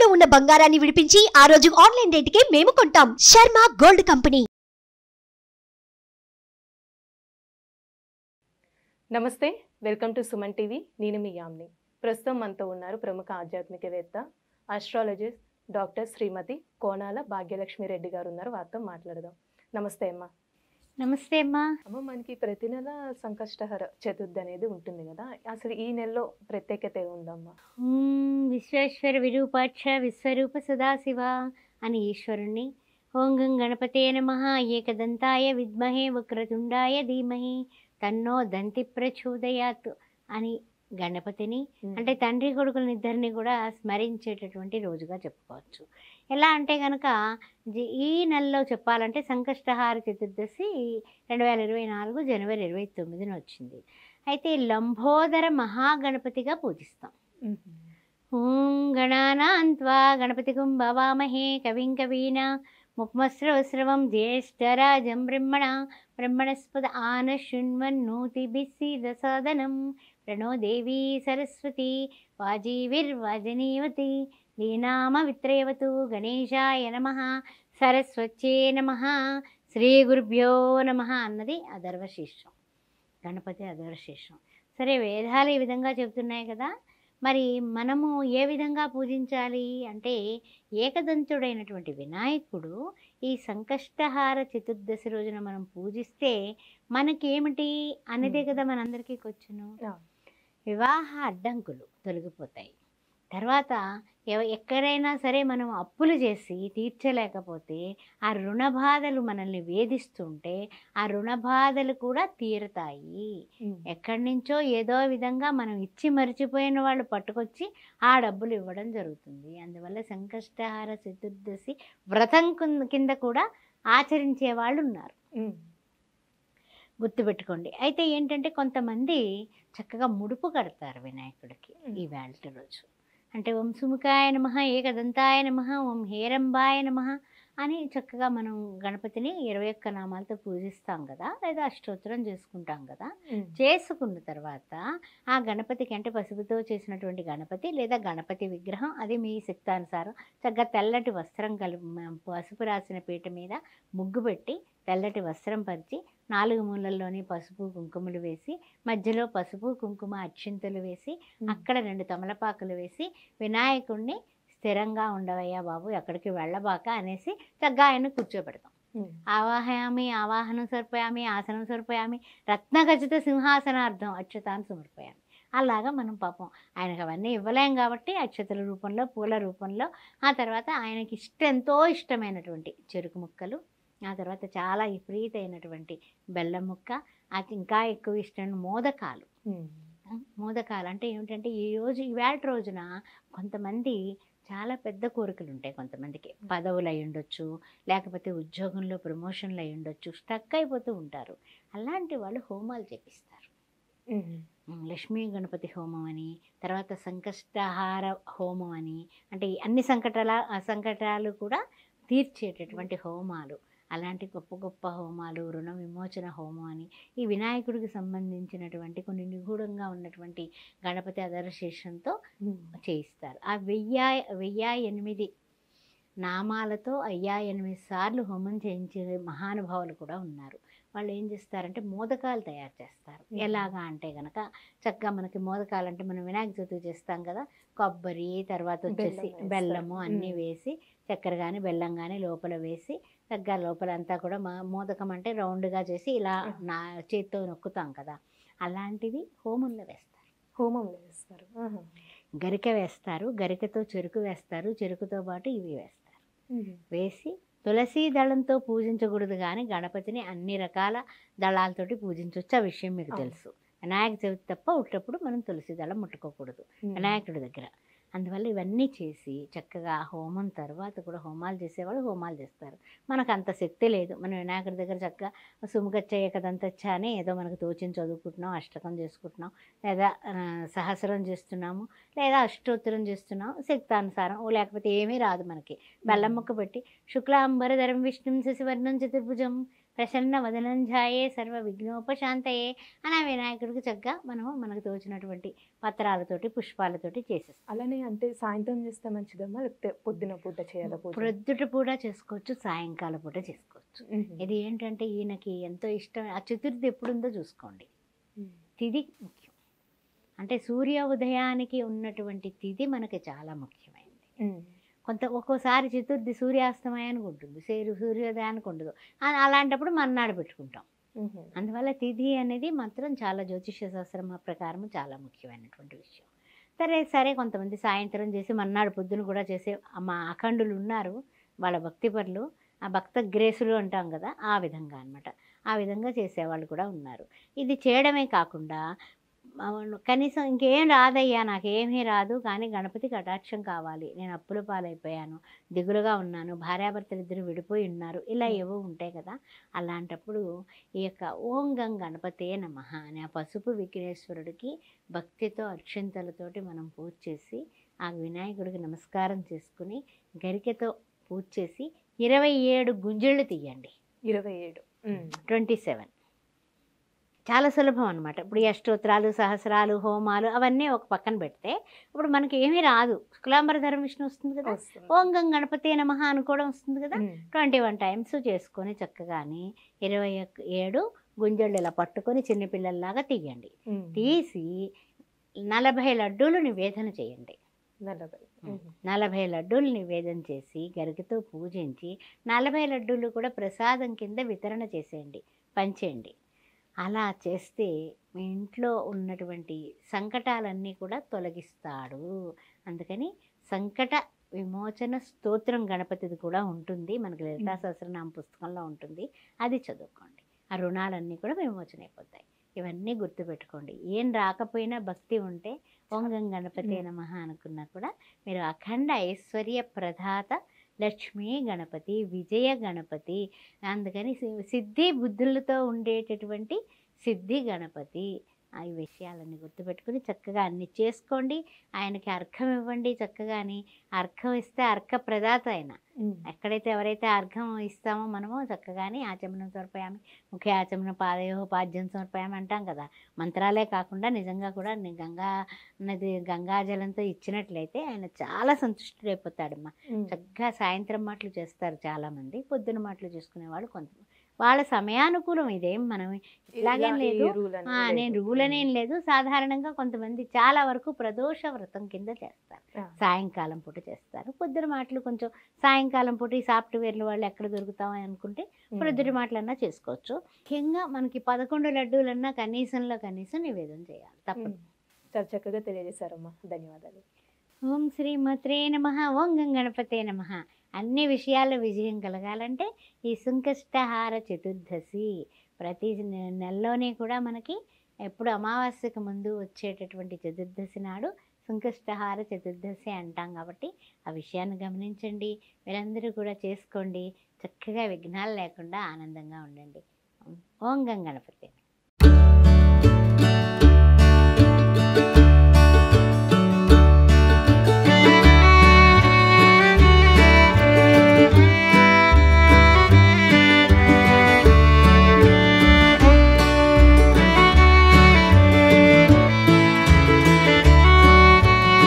తాకట్టులో ఉన్న బంగారాన్ని విడిపించి ఆ రోజు ఆన్లైన్ రేటుకే మేము కొంటాం. Sharma gold company. నమస్తే, వెల్కమ్ టు సుమన్ టీవీ. నేను మీ యామ్ని. ప్రస్తుతం మనతో ఉన్నారు ప్రముఖ ఆధ్యాత్మికవేత్త, ఆస్ట్రాలజిస్ట్ డాక్టర్ శ్రీమతి కోనాల భాగ్యలక్ష్మి రెడ్డి గారు ఉన్నారు. వారితో మాట్లాడదాం. నమస్తే అమ్మా. నమస్తే అమ్మా. అమ్మ, మనకి ప్రతి నెల సంకష్టహర చతుర్థి అనేది ఉంటుంది కదా, అసలు ఈ నెలలో ప్రత్యేకత ఉందమ్మా? విశ్వేశ్వర విరూపాక్ష విశ్వరూప సదాశివ అని ఈశ్వరుణ్ణి, ఓం గం గణపతే నమః ఏకదంతాయ విద్మహే వక్రతుండాయ ధీమహి తన్నో దంతి ప్రచోదయాత్ అని గణపతిని అంటే తండ్రి కొడుకులని ఇద్దరిని కూడా స్మరించేటటువంటి రోజుగా చెప్పుకోవచ్చు. ఎలా అంటే కనుక ఈ నెలలో చెప్పాలంటే సంకష్టహార చతుర్దశి 2024 జనవరి 29న వచ్చింది. అయితే లంబోదర మహాగణపతిగా పూజిస్తాం. ఓం గణానాన్త్వా గణపతిగుం భవామహే కవిం కవీనా ముక్మస్రవస్రవం జ్యేష్ఠరాజం బ్రహ్మణస్పద ఆన శృణ్వన్నోతిభిస్సీదసాదనం ప్రణో దేవీ సరస్వతి వాజీవిర్వాజనీవతి లీనామ విత్రయవతు గణేశాయ నమః సరస్వత్యే నమః శ్రీ గురుభ్యో నమః అన్నది అథర్వశీర్షం. గణపతి అథర్వశీర్షం. సరే, వేదాలు ఈ విధంగా చెబుతున్నాయి కదా, మరి మనము ఏ విధంగా పూజించాలి అంటే ఏకదంతుడైనటువంటి వినాయకుడు ఈ సంకష్టహార చతుర్దశి రోజున మనం పూజిస్తే మనకేమిటి అనేదే కదా మనందరికీ వచ్చును. వివాహ అడ్డంకులు తొలగిపోతాయి. తర్వాత ఎక్కడైనా సరే మనం అప్పులు చేసి తీర్చలేకపోతే ఆ రుణ బాధలు మనల్ని వేధిస్తుంటే ఆ రుణ బాధలు కూడా తీరుతాయి. ఎక్కడి నుంచో ఏదో విధంగా మనం ఇచ్చి మరిచిపోయిన వాళ్ళు పట్టుకొచ్చి ఆ డబ్బులు ఇవ్వడం జరుగుతుంది. అందువల్ల సంకష్టహార చతుర్దశి వ్రతం కింద కూడా ఆచరించే వాళ్ళు ఉన్నారు, గుర్తుపెట్టుకోండి. అయితే ఏంటంటే కొంతమంది చక్కగా ముడుపు కడతారు వినాయకుడికి ఈ వేళ రోజు. అంటే ఓం సుముఖాయ నమః ఏకదంతాయ నమః ఓం హేరంబాయ నమః అని చక్కగా మనం గణపతిని 21 నామాలతో పూజిస్తాం కదా, లేదా అష్టోత్తరం చేసుకుంటాం కదా. చేసుకున్న తర్వాత ఆ గణపతికి అంటే పసుపుతో చేసినటువంటి గణపతి లేదా గణపతి విగ్రహం, అది మీ శక్తానుసారం చక్కగా తెల్లటి వస్త్రం పసుపు రాసిన పీట మీద ముగ్గు పెట్టి తెల్లటి వస్త్రం పరిచి 4 మూలల్లోని పసుపు కుంకుమలు వేసి మధ్యలో పసుపు కుంకుమ అక్షింతలు వేసి అక్కడ 2 తమలపాకులు వేసి వినాయకుడిని స్థిరంగా ఉండవయ్యా బాబు, ఎక్కడికి వెళ్ళబాక అనేసి చక్కగా ఆయన కూర్చోబెడతాం. ఆవాహయామి ఆవాహనం సమర్పయామి ఆసనం సమర్పయామి రత్నగజిత సింహాసనార్థం అక్షతాన్ని సమర్పయామి. అలాగా మనం పాపం ఆయనకు అవన్నీ ఇవ్వలేం కాబట్టి అక్షతల రూపంలో పూల రూపంలో, ఆ తర్వాత ఆయనకి ఎంతో ఇష్టమైనటువంటి చెరుకు ముక్కలు, ఆ తర్వాత చాలా విపరీతమైనటువంటి బెల్లం ముక్క, అది ఇంకా ఎక్కువ ఇష్టమైన మోదకాలు. మోదకాలు అంటే ఏమిటంటే ఈవేళ రోజున కొంతమంది చాలా పెద్ద కోరికలు ఉంటాయి. కొంతమందికి పదవులు అయి ఉండొచ్చు, లేకపోతే ఉద్యోగంలో ప్రమోషన్లు అయి ఉండొచ్చు, స్టక్ అయిపోతూ ఉంటారు. అలాంటి వాళ్ళు హోమాలు చేపిస్తారు. లక్ష్మీ గణపతి హోమం అని, తర్వాత సంకష్టహార హోమం అని, అంటే అన్ని సంకటాలు కూడా తీర్చేటటువంటి హోమాలు, అలాంటి గొప్ప గొప్ప హోమాలు, రుణ విమోచన హోమం అని ఈ వినాయకుడికి సంబంధించినటువంటి కొన్ని నిగూఢంగా ఉన్నటువంటి గణపతి అధర్శేషంతో చేయిస్తారు. ఆ 1008 నామాలతో 1008 సార్లు హోమం చేయించే మహానుభావులు కూడా ఉన్నారు. వాళ్ళు ఏం చేస్తారంటే మోదకాలు తయారు చేస్తారు. ఎలాగా అంటే కనుక చక్కగా మనకి మోదకాలు అంటే మనం వినాయక చవితి చేస్తాం కదా, కొబ్బరి తర్వాత వచ్చేసి బెల్లము అన్నీ వేసి, చక్కెర కానీ బెల్లం కానీ లోపల వేసి చక్కగా లోపలంతా కూడా మోదకం అంటే రౌండ్గా చేసి ఇలా నా చేత్తో నొక్కుతాం కదా, అలాంటివి హోమంలో వేస్తారు. గరిక వేస్తారు, గరికతో చెరుకు వేస్తారు, చెరుకుతో పాటు ఇవి వేస్తారు. వేసి తులసి దళంతో పూజించకూడదు కానీ గణపతిని అన్ని రకాల దళాలతోటి పూజించవచ్చు. ఆ విషయం మీకు తెలుసు. వినాయక చవితి తప్ప ఉట్టప్పుడు మనం తులసి దళం ముట్టుకోకూడదు వినాయకుడి దగ్గర. అందువల్ల ఇవన్నీ చేసి చక్కగా హోమం తర్వాత కూడా హోమాలు చేసేవాళ్ళు హోమాలు చేస్తారు. మనకు అంత శక్తి లేదు. మనం వినాయకుడి దగ్గర చక్కగా సుముఖచ్చయ్య కదంతచ్చా అని ఏదో మనకు తోచించి చదువుకుంటున్నాం, అష్టకం చేసుకుంటున్నాం, లేదా సహస్రం చేస్తున్నాము, లేదా అష్టోత్తరం చేస్తున్నాం శక్తానుసారం. లేకపోతే ఏమీ రాదు మనకి. బెల్లం ముక్క పెట్టి శుక్లాంబరధరం విష్ణుం శశివర్ణం చతుర్భుజం ప్రసన్న వదనంజాయే సర్వ విఘ్నోపశాంతయే అని ఆ వినాయకుడికి చక్కగా మనకు తోచినటువంటి పత్రాలతోటి పుష్పాలతోటి చేసేస్తాం. అలానే అంటే సాయంత్రం చేస్తే మంచిదమ్మా, లేకపోతే పొద్దున పూట చేయాలా పూజ? ప్రొద్దుట పూట చేసుకోవచ్చు, సాయంకాలం పూట చేసుకోవచ్చు. ఇది ఏంటంటే ఈయనకి ఎంతో ఇష్టం. ఆ చతుర్థి ఎప్పుడుందో చూసుకోండి. తిథి ముఖ్యం. అంటే సూర్య ఉదయానికి ఉన్నటువంటి తిథి మనకి చాలా ముఖ్యమైనది. ఒక్కోసారి చతుర్థి సూర్యాస్తమయానికి ఉంటుంది, సూర్యోదయానికి ఉండదు. అలాంటప్పుడు మర్నాడు పెట్టుకుంటాం. అందువల్ల తిథి అనేది మాత్రం చాలా జ్యోతిష్య శాస్త్రం ప్రకారం చాలా ముఖ్యమైనటువంటి విషయం. సరే కొంతమంది సాయంత్రం చేసి మర్నాడు పొద్దున కూడా చేసే మా అఖండులు ఉన్నారు, వాళ్ళ భక్తిపరులు, ఆ భక్త గ్రేసులు అంటాం కదా, ఆ విధంగా అనమాట. ఆ విధంగా చేసేవాళ్ళు కూడా ఉన్నారు. ఇది చేయడమే కాకుండా కనీసం ఇంకేం రాదయ్యా, నాకేమీ రాదు, కానీ గణపతి కటాక్షం కావాలి, నేను అప్పుల పాలైపోయాను, దిగులుగా ఉన్నాను, భార్యాభర్తలు ఇద్దరు విడిపోయి ఉన్నారు, ఇలా ఏవో ఉంటాయి కదా. అలాంటప్పుడు ఈ యొక్క ఓం గం గణపతే నమః అనే ఆ పసుపు విఘ్నేశ్వరుడికి భక్తితో అక్షంతలతోటి మనం పూజ చేసి ఆ వినాయకుడికి నమస్కారం చేసుకుని గరికెతో పూజ చేసి 27 గుంజళ్ళు తీయండి. 27 చాలా సులభం అనమాట. ఇప్పుడు ఈ అష్టోత్తరాలు, సహస్రాలు, హోమాలు అవన్నీ ఒక పక్కన పెడితే ఇప్పుడు మనకి ఏమీ రాదు, శుక్లాంబరధరం విష్ణు వస్తుంది కదా, ఓం గం గణపతే నమః అనుకోవడం వస్తుంది కదా. 21 టైమ్స్ చేసుకొని చక్కగాని 27 గుంజళ్ళు ఇలా పట్టుకొని చిన్నపిల్లల్లాగా తీయండి. తీసి 40 లడ్డూలు నివేదన చేయండి. 40 లడ్డూలు నివేదన చేసి గరికతో పూజించి 40 లడ్డూలు కూడా ప్రసాదం కింద వితరణ చేసేయండి, పంచేయండి. అలా చేస్తే మీ ఇంట్లో ఉన్నటువంటి సంకటాలన్నీ కూడా తొలగిస్తాడు. అందుకని సంకట విమోచన స్తోత్రం గణపతిది కూడా ఉంటుంది, మనకి లలితా సహస్రనామ పుస్తకంలో ఉంటుంది, అది చదువుకోండి. ఆ రుణాలన్నీ కూడా విమోచన అయిపోతాయి. ఇవన్నీ గుర్తుపెట్టుకోండి. ఏం రాకపోయినా భక్తి ఉంటే ఓం గం గణపతే నమః అనుకున్నా కూడా మీరు అఖండ ఐశ్వర్య ప్రదాత లక్ష్మీ గణపతి, విజయ గణపతి, అందుకని సిద్ధి బుద్ధులతో ఉండేటటువంటి సిద్ధి గణపతి. ఈ విషయాలన్నీ గుర్తుపెట్టుకుని చక్కగా అన్ని చేసుకోండి. ఆయనకి అర్ఘం ఇవ్వండి. చక్కగాని అర్ఘం ఇస్తే అర్ఘ ప్రదాత ఆయన. ఎక్కడైతే ఎవరైతే అర్ఘం ఇస్తామో మనము చక్కగాని ఆచమనం సమర్పయామి, ముఖ్య ఆచమనం పాదయోహ పాద్యం సమర్పయామి అంటాం కదా. మంత్రాలే కాకుండా నిజంగా కూడా గంగాజలంతో ఇచ్చినట్లయితే ఆయన చాలా సంతుష్టుడైపోతాడమ్మా. చక్కగా సాయంత్రం మాటలు చేస్తారు చాలామంది, పొద్దున మాటలు చేసుకునేవాళ్ళు కొంతమంది. వాళ్ళ సమయానుకూలం, ఇదేం మనం ఇట్లాగేం లేదు, నేను రూల్ అనేం లేదు. సాధారణంగా కొంతమంది చాలా వరకు ప్రదోష వ్రతం కింద చేస్తారు, సాయంకాలం పూట చేస్తారు. పొద్దున మాటలు కొంచెం సాయంకాలం పూట ఈ సాఫ్ట్వేర్లు వాళ్ళు ఎక్కడ దొరుకుతామని అనుకుంటే పొద్దున మాటలన్నా చేసుకోవచ్చు. ముఖ్యంగా మనకి 11 లడ్డూలన్నా కనీసంలో కనీసం నివేదన చేయాలి, తప్పదు. చాలా చక్కగా తెలియజేశారమ్మా, ధన్యవాదాలు. ఓం శ్రీమత్రే నమః, ఓం గం గణపతే నమః. అన్ని విషయాల్లో విజయం కలగాలంటే ఈ సంకష్టహార చతుర్దశి ప్రతి నెలలోనే కూడా మనకి ఎప్పుడు అమావాస్యకు ముందు వచ్చేటటువంటి చతుర్దశి నాడు సంకష్టహార చతుర్దశి అంటాం. కాబట్టి ఆ విషయాన్ని గమనించండి, మీరందరూ కూడా చేసుకోండి. చక్కగా విఘ్నాలు లేకుండా ఆనందంగా ఉండండి. ఓం గం గణపతే.